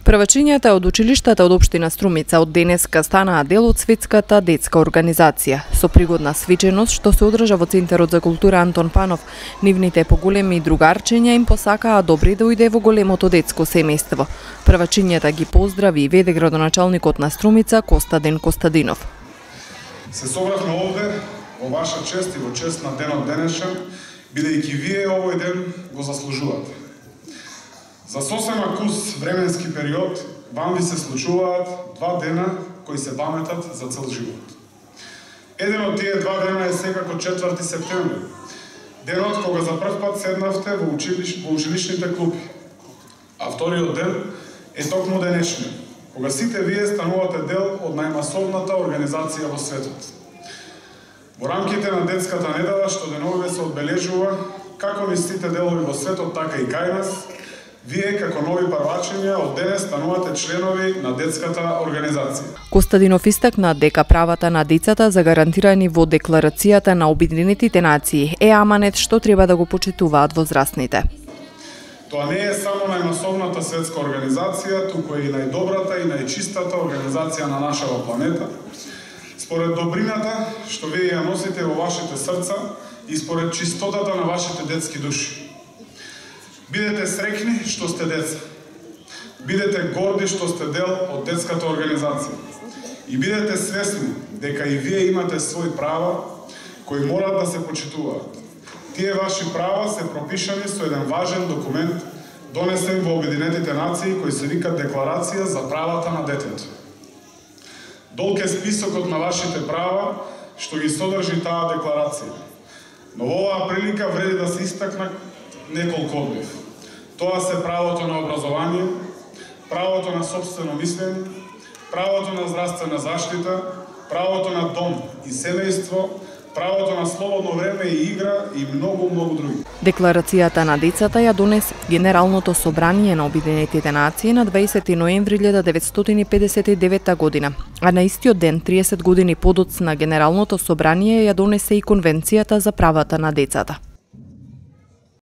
Првачињата од училиштата од општина Струмица од денеска станаа дел од светската детска организација. Со пригодна свиченост што се одржа во Центарот за култура Антон Панов, нивните поголеми другарчиња им посакаа добри дојде во големото детско семејство. Првачињата ги поздрави и веде градоначалникот на Струмица Костадин Костадинов. Се собравме овде во ваша чест и во чест на денот денешен, бидејќи вие овој ден го заслужувате. За сосем акус временски период вам ви се случуваат два дена кои се паметат за цел живот. Еден од тие два дена е секако 4 септември, денот кога за прв пат седнавте во училишните клупи. А вториот ден е токму денешниот, кога сите вие станувате дел од најмасовната организација во светот. Во рамките на детската недела што деновиве се одбележува како мислите делови во светот, така и кај нас, вие како нови првачиња од денес станувате членови на детската организација. Костадинов истакна дека правата на децата загарантирани во Декларацијата на Обединетите нации е аманет што треба да го почитуваат возрастните. Тоа не е само најмасовната светска организација, туку е и најдобрата и најчистата организација на нашава планета. Според добрината што вие ја носите во вашите срца и според чистотата на вашите детски души. Бидете среќни што сте деца. Бидете горди што сте дел од детската организација. И бидете свесни дека и вие имате свои права кои морат да се почитуваат. Тие ваши права се пропишани со еден важен документ донесен во Обединетите нации кој се вика Декларација за правата на детето. Долг е списокот на вашите права што ги содржи таа декларација. Но во оваа прилика вреди да се истакнат неколку од нив. Тоа се правото на образование, правото на сопствено мислење, правото на здравствена заштита, правото на дом и семејство, правото на слободно време и игра и многу други. Декларацијата на децата ја донесе Генералното собрание на Обединетите нации на 20 ноември 1959 година, а на истиот ден, 30 години подоцна, Генералното собрание ја донесе и Конвенцијата за правата на децата.